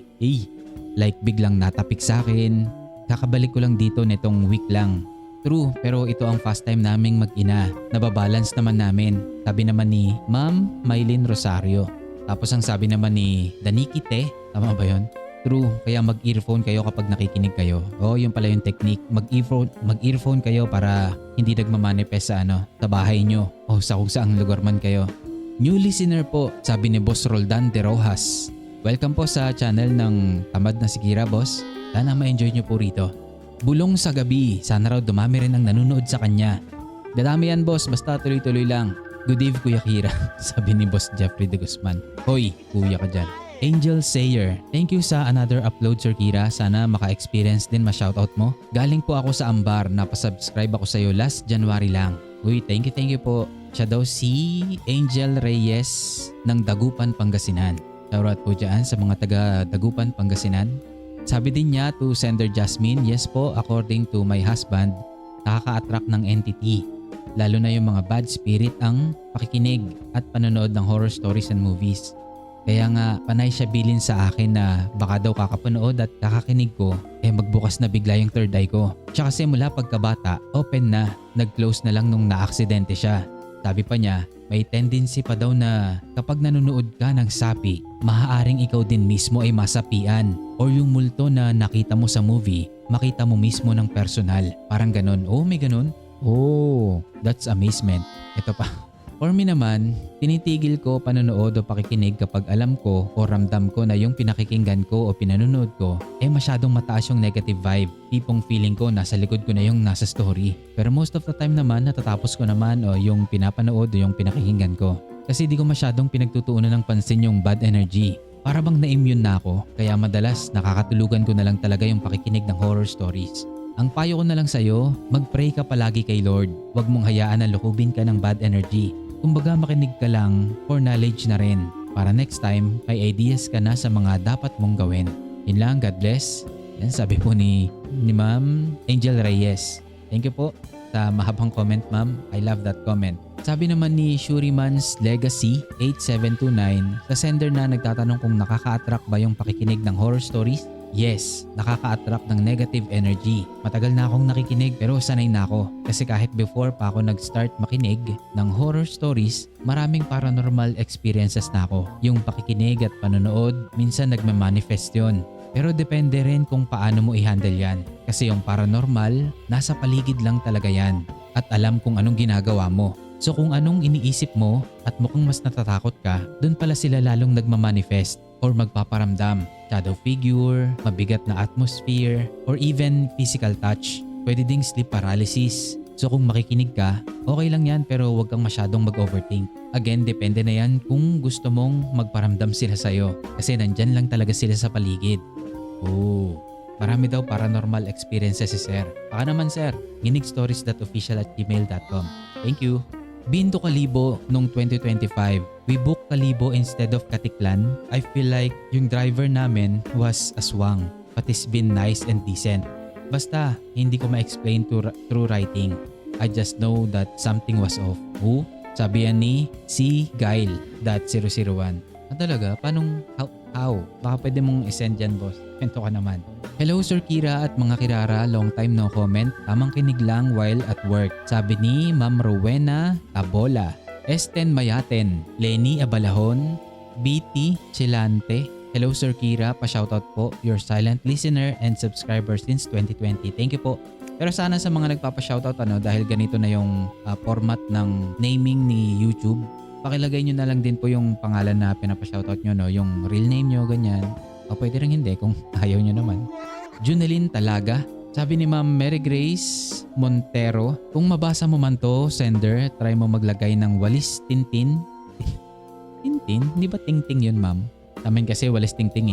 Like biglang natapik sa akin. Kakabalik ko lang dito netong week lang. True, pero ito ang first time naming mag-ina. Nababalance naman namin. Sabi naman ni Ma'am Mylene Rosario. Tapos ang sabi naman ni Danikite, tama ba yun? True, kaya mag-earphone kayo kapag nakikinig kayo. Yun pala yung technique. Mag-earphone kayo para hindi nagmamanifest sa sa bahay nyo o sa kung saang lugar man kayo. New listener po, sabi ni Boss Roldan de Rojas. Welcome po sa channel ng Tamad na si Kira, boss. Sana ma-enjoy nyo po rito. Bulong sa gabi, sana raw dumami rin ang nanonood sa kanya. Dadami yan, boss, basta tuloy-tuloy lang. Good eve, Kuya Kira, sabi ni Boss Jeffrey de Guzman. Hoy, kuya ka dyan. Angel Sayer, thank you sa another upload, Sir Kira. Sana maka-experience din ma-shoutout mo. Galing po ako sa Ambar, napasubscribe ako sa iyo last January lang. Uy, thank you po. Siya daw si Angel Reyes ng Dagupan, Pangasinan. Shoutout po dyan sa mga taga Dagupan, Pangasinan. Sabi din niya to Sender Jasmine, yes po, according to my husband, nakaka-attract ng entity. Lalo na yung mga bad spirit ang pakikinig at panonood ng horror stories and movies. Kaya nga panay siya bilin sa akin na baka daw kakapanood at kakakinig ko magbukas na bigla yung third eye ko. Siya kasi mula pagkabata, open na, nag-close na lang nung naaksidente siya. Sabi pa niya, may tendency pa daw na kapag nanonood ka ng sapi, maaaring ikaw din mismo ay masapian or yung multo na nakita mo sa movie, makita mo mismo ng personal. Parang ganon. May ganon? That's amazement. Ito pa. For me naman, tinitigil ko panonood o pakikinig kapag alam ko o ramdam ko na yung pinakikinggan ko o pinanonood ko masyadong mataas yung negative vibe. Tipong feeling ko nasa likod ko na yung nasa story. Pero most of the time naman natatapos ko naman yung pinapanood o yung pinakikinggan ko. Kasi di ko masyadong pinagtutuunan ng pansin yung bad energy. Para bang na-immune na ako, kaya madalas nakakatulugan ko na lang talaga yung pakikinig ng horror stories. Ang payo ko na lang sa'yo, mag-pray ka palagi kay Lord. Huwag mong hayaan na lukubin ka ng bad energy. Kumbaga makinig ka lang for knowledge na rin. Para next time, may ideas ka na sa mga dapat mong gawin. Yun lang, God bless. Yan sabi po ni Ma'am Angel Reyes. Thank you po sa mahabang comment, ma'am. I love that comment. Sabi naman ni Shuriman's Legacy 8729, sa sender na nagtatanong kung nakaka-attract ba yung pakikinig ng horror stories. Yes, nakaka-attract ng negative energy. Matagal na akong nakikinig pero sanay na ako. Kasi kahit before pa ako nag-start makinig ng horror stories, maraming paranormal experiences na ako. Yung pakikinig at panonood, minsan nagmamanifest yun. Pero depende rin kung paano mo i-handle yan. Kasi yung paranormal, nasa paligid lang talaga yan. At alam kung anong ginagawa mo. So kung anong iniisip mo at mukhang mas natatakot ka, dun pala sila lalong nagmamanifest or magpaparamdam. Shadow figure, mabigat na atmosphere, or even physical touch. Pwede ding sleep paralysis. So kung makikinig ka, okay lang yan pero huwag kang masyadong mag-overthink. Again, depende na yan kung gusto mong magparamdam sila sa'yo. Kasi nandyan lang talaga sila sa paligid. Marami daw paranormal experiences si Sir. Baka naman Sir, ginigstories.official@gmail.com. Thank you. Binto Kalibo nung 2025. We booked Kalibo instead of Katiklan. I feel like yung driver namin was aswang, but he's been nice and decent. Basta, hindi ko ma-explain through writing. I just know that something was off. Sabi yan ni C. Gail.001. Talaga? Paanong how? Baka pwede mong isend yan, boss. Kwento ka naman. Hello Sir Kira at mga Kirara, long time no comment. Tamang kinig lang while at work. Sabi ni Ma'am Rowena Tabola, Esten Mayaten, Lenny Abalahon, BT Chilante. Hello Sir Kira, pa-shoutout po. Your silent listener and subscriber since 2020. Thank you po. Pero sana sa mga nagpapa-shoutout dahil ganito na yung format ng naming ni YouTube, pakilagay nyo na lang din po yung pangalan na pinapa-shoutout nyo, yung real name nyo, ganyan. O pwede rin hindi kung ayaw nyo naman. Junelyn Talaga. Sabi ni Ma'am Mary Grace Montero, kung mabasa mo man to, sender, try mo maglagay ng walis tintin. Tintin? Hindi ba tingting yun, ma'am? Sa amin kasi walis tingting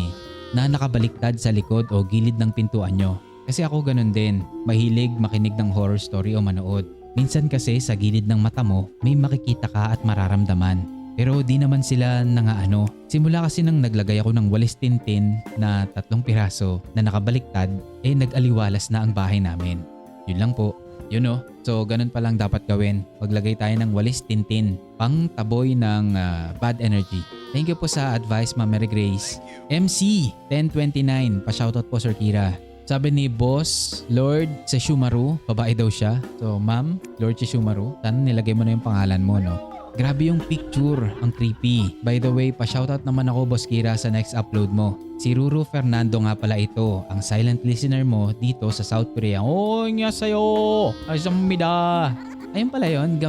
na nakabaliktad sa likod o gilid ng pintuan nyo. Kasi ako ganun din, mahilig makinig ng horror story o manood. Minsan kasi sa gilid ng mata mo, may makikita ka at mararamdaman. Pero di naman sila nangaano. Simula kasi nang naglagay ako ng walis tintin na 3 piraso na nakabaliktad, nag-aliwalas na ang bahay namin. Yun lang po. Yun So ganun pa lang dapat gawin. Paglagay tayo ng walis tintin, pang taboy ng bad energy. Thank you po sa advice, Ma'am Mary Grace. MC 1029, pa-shoutout po Sir Kira. Sabi ni Boss Lord Seshumaru, babae daw siya. So Ma'am, Lord Seshumaru, sana nilagay mo na yung pangalan mo, no? Grabe yung picture, ang creepy. By the way, pa-shoutout naman ako Boss Kira sa next upload mo. Si Ruru Fernando nga pala ito, ang silent listener mo dito sa South Korea. Oh, nga sa'yo! Ay, samida! Ayun pala yun,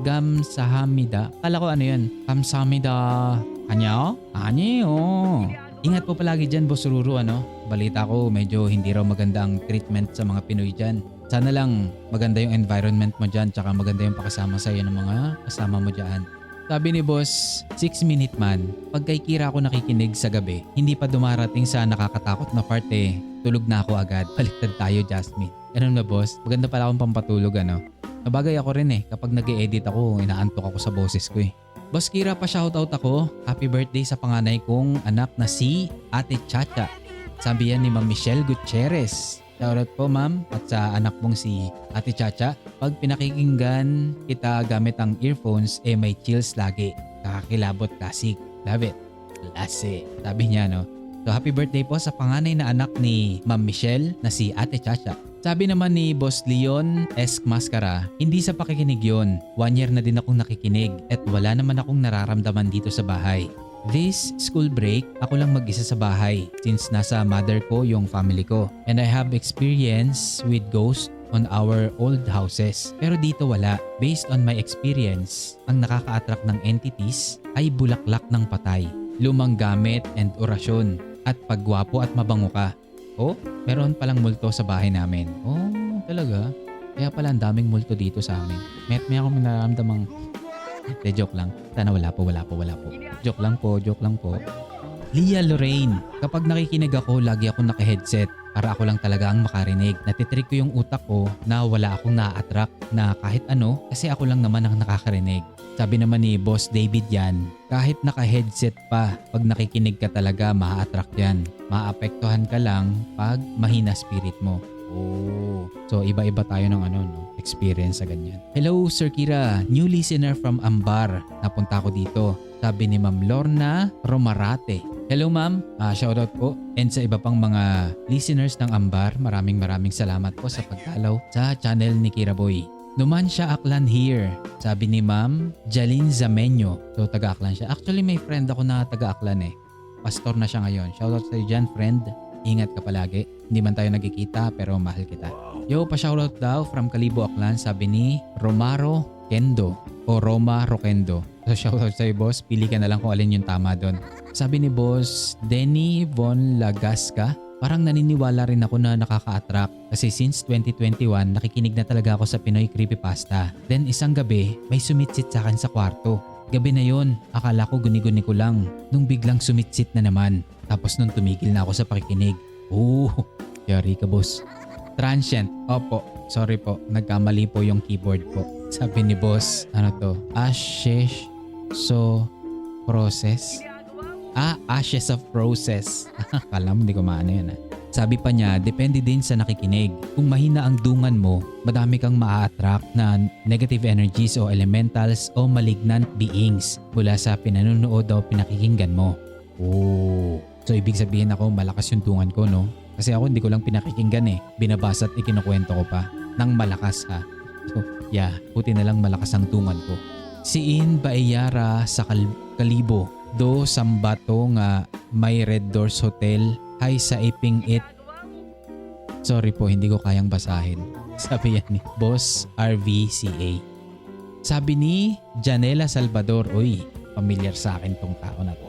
Gamsahamida. Kala ko ano yun, Kamsamida. Kanya? Anyo. Ingat po palagi dyan, Boss Ruru, ano? Balita ko, medyo hindi raw maganda ang treatment sa mga Pinoy dyan. Sana lang maganda yung environment mo dyan, tsaka maganda yung pakasama sa'yo ng mga kasama mo dyan. Sabi ni Boss, 6 Minute Man, pag kay Kira ako nakikinig sa gabi, hindi pa dumarating sa nakakatakot na part eh. Tulog na ako agad. Baliktad tayo, Jasmine. Ganun na, Boss? Maganda pala akong pampatulog, ano? Nabagay ako rin eh. Kapag nag-e-edit ako, inaantok ako sa boses ko eh. Boss Kira, pa-shoutout ako. Happy birthday sa panganay kong anak na si Ate Chacha. Sabi yan ni Ma'am Michelle Gutierrez. Shoutout po ma'am at sa anak mong si Ate Chacha. Pag pinakikinggan kita gamit ang earphones, may chills lagi. Kakakilabot classic. Love it. Klase. Sabi niya no. So happy birthday po sa panganay na anak ni Ma'am Michelle na si Ate Chacha. Sabi naman ni Boss Leon Esk Mascara, hindi sa pakikinig yon. 1 year na din akong nakikinig at wala naman akong nararamdaman dito sa bahay. This school break, ako lang mag-isa sa bahay since nasa mother ko yung family ko. And I have experience with ghosts on our old houses. Pero dito wala. Based on my experience, ang nakaka-attract ng entities ay bulaklak ng patay, lumang gamit and orasyon, at pagwapo at mabango ka. Oh, meron palang multo sa bahay namin. Oh, talaga? Kaya pala ang daming multo dito sa amin. May akong nararamdamang joke lang. Sana wala po. Joke lang po. Lia Lorraine, kapag nakikinig ako, lagi ako naka-headset para ako lang talaga ang makarinig. Natitrick ko yung utak ko na wala akong na-attract na kahit ano kasi ako lang naman ang nakakarinig. Sabi naman ni Boss David yan, kahit naka-headset pa, pag nakikinig ka talaga, ma-attract yan. Maapektuhan ka lang pag mahina spirit mo. Oh. So iba-iba tayo ng experience sa ganyan. Hello Sir Kira, new listener from Ambar. Napunta ako dito. Sabi ni Ma'am Lorna Romarate. Hello ma'am, shoutout po. And sa iba pang mga listeners ng Ambar, maraming salamat po sa pagdalaw sa channel ni Kira Boy. Numancia Aklan here. Sabi ni Ma'am Jalin Zamenyo. So taga-Aklan siya. Actually may friend ako na taga-Aklan eh. Pastor na siya ngayon. Shoutout sa iyo dyan friend. Ingat ka palagi. Hindi man tayo nagkikita pero mahal kita. Yo, pa-shoutout daw from Kalibo Aklan, sabi ni Romaro Kendo o Roma Roquendo. So shoutout sa'yo boss, pili ka na lang kung alin yung tama doon. Sabi ni boss Denny Von Lagasca, parang naniniwala rin ako na nakaka-attract kasi since 2021 nakikinig na talaga ako sa Pinoy Creepypasta. Then isang gabi may sumitsit sa akin sa kwarto. Gabi na yon, akala ko guni-guni ko lang nung biglang sumitsit na naman. Tapos nung tumigil na ako sa pakikinig. Yari ka boss. Transient. Opo, sorry po. Nagkamali po yung keyboard po. Sabi ni boss, Ashes so process? Ashes of process. Kala mo hindi ko maano yun Sabi pa niya, depende din sa nakikinig. Kung mahina ang dungan mo, madami kang maa-attract na negative energies o elementals o malignant beings mula sa pinanunood o pinakikinggan mo. So ibig sabihin ako malakas yung dungan ko no? Kasi ako hindi ko lang pinakikinggan binabasa at ikinukwento ko pa nang malakas ha. So yeah, buti na lang malakas ang dungan ko. Siin Baeyara sa Kalibo, do sambato nga may Red Doors Hotel, hi sa Iping It. Sorry po, hindi ko kayang basahin. Sabi yan ni Boss RVCA. Sabi ni Janela Salvador, uy, familiar sa akin tong tao na to.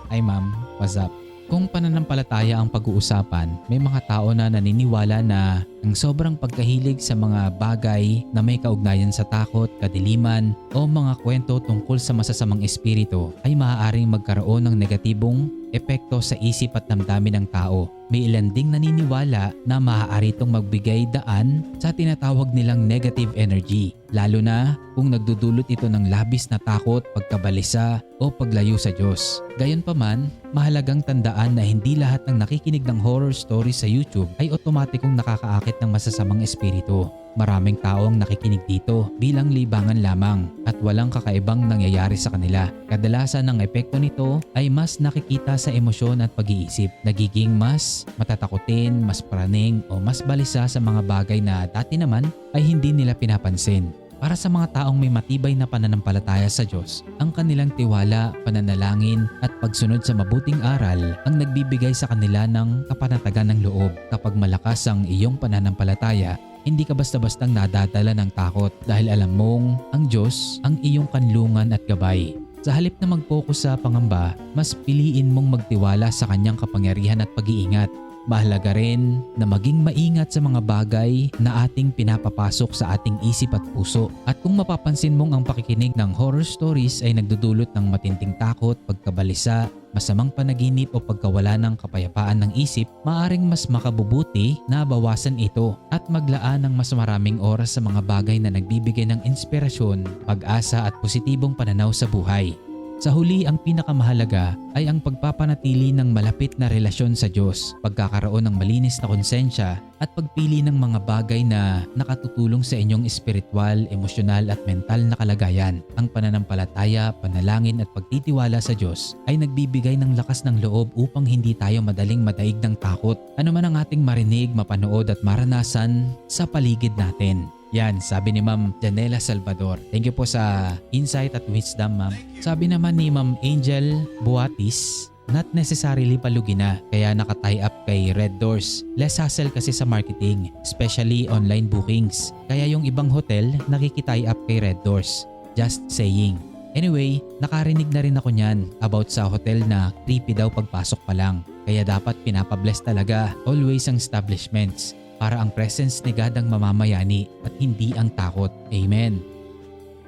Ay ma'am, what's up? Kung pananampalataya ang pag-uusapan, may mga tao na naniniwala na ang sobrang pagkahilig sa mga bagay na may kaugnayan sa takot, kadiliman o mga kwento tungkol sa masasamang espiritu ay maaaring magkaroon ng negatibong epekto sa isip at damdamin ng tao. May ilan ding naniniwala na maaari itong magbigay daan sa tinatawag nilang negative energy, lalo na kung nagdudulot ito ng labis na takot, pagkabalisa o paglayo sa Diyos. Gayunpaman, mahalagang tandaan na hindi lahat ng nakikinig ng horror stories sa YouTube ay otomatikong nakakaakit ng masasamang espiritu. Maraming tao ang nakikinig dito bilang libangan lamang at walang kakaibang nangyayari sa kanila. Kadalasan ang epekto nito ay mas nakikita sa emosyon at pag-iisip. Nagiging mas matatakutin, mas praning o mas balisa sa mga bagay na dati naman ay hindi nila pinapansin. Para sa mga taong may matibay na pananampalataya sa Diyos, ang kanilang tiwala, pananalangin at pagsunod sa mabuting aral ang nagbibigay sa kanila ng kapanatagan ng loob. Kapag malakas ang iyong pananampalataya, hindi ka basta-bastang nadadala ng takot dahil alam mong ang Diyos ang iyong kanlungan at gabay. Sa halip na mag-focus sa pangamba, mas piliin mong magtiwala sa kanyang kapangyarihan at pag-iingat. Mahalaga rin na maging maingat sa mga bagay na ating pinapapasok sa ating isip at puso. At kung mapapansin mong ang pakikinig ng horror stories ay nagdudulot ng matinding takot, pagkabalisa, masamang panaginip o pagkawala ng kapayapaan ng isip, maaring mas makabubuti na bawasan ito at maglaan ng mas maraming oras sa mga bagay na nagbibigay ng inspirasyon, pag-asa at positibong pananaw sa buhay. Sa huli, ang pinakamahalaga ay ang pagpapanatili ng malapit na relasyon sa Diyos, pagkakaroon ng malinis na konsensya at pagpili ng mga bagay na nakatutulong sa inyong espiritual, emosyonal at mental na kalagayan. Ang pananampalataya, panalangin at pagtitiwala sa Diyos ay nagbibigay ng lakas ng loob upang hindi tayo madaling madaig ng takot. Ano man ang ating marinig, mapanood at maranasan sa paligid natin. Yan, sabi ni Ma'am Janela Salvador. Thank you po sa insight at wisdom, Ma'am. Sabi naman ni Ma'am Angel Buatis, not necessarily palugina, kaya nakatie up kay Red Doors. Less hassle kasi sa marketing, especially online bookings. Kaya yung ibang hotel nakikitie up kay Red Doors. Just saying. Anyway, nakarinig na rin ako niyan about sa hotel na creepy daw pagpasok pa lang. Kaya dapat pinapabless talaga always ang establishments para ang presence ni God ang mamamayani at hindi ang takot. Amen.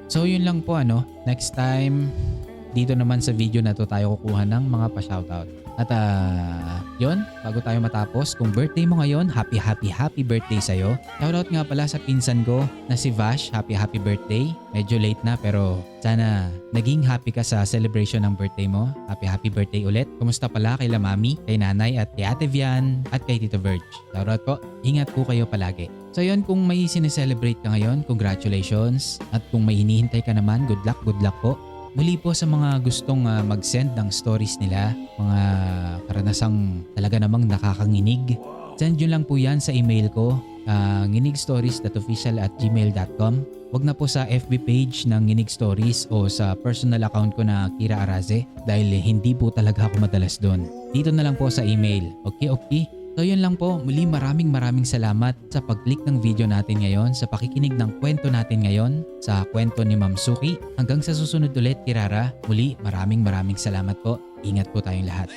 So yun lang po Next time, dito naman sa video na to tayo kukuha ng mga pa-shoutout. At yun, bago tayo matapos, kung birthday mo ngayon, happy birthday sa'yo. Shoutout nga pala sa pinsan ko na si Vash, happy birthday. Medyo late na pero sana naging happy ka sa celebration ng birthday mo. Happy birthday ulit. Kumusta pala kay La Mami, kay Nanay at kay Ate Vian at kay Tito Verge. Shoutout po, ingat po kayo palagi. So yun, kung may sineselebrate ka ngayon, congratulations. At kung may hinihintay ka naman, good luck po. Muli po sa mga gustong mag-send ng stories nila, mga karanasang talaga namang nakakanginig, send nyo lang po yan sa email ko, nginigstories.official@gmail.com. Wag na po sa FB page ng Nginig Stories o sa personal account ko na Kira Araze dahil hindi po talaga ako madalas doon. Dito na lang po sa email. Okay? So yun lang po, muli maraming salamat sa pag-click ng video natin ngayon, sa pakikinig ng kwento natin ngayon, sa kwento ni Ma'am Suki. Hanggang sa susunod ulit, Kirara, muli maraming salamat po. Ingat po tayong lahat.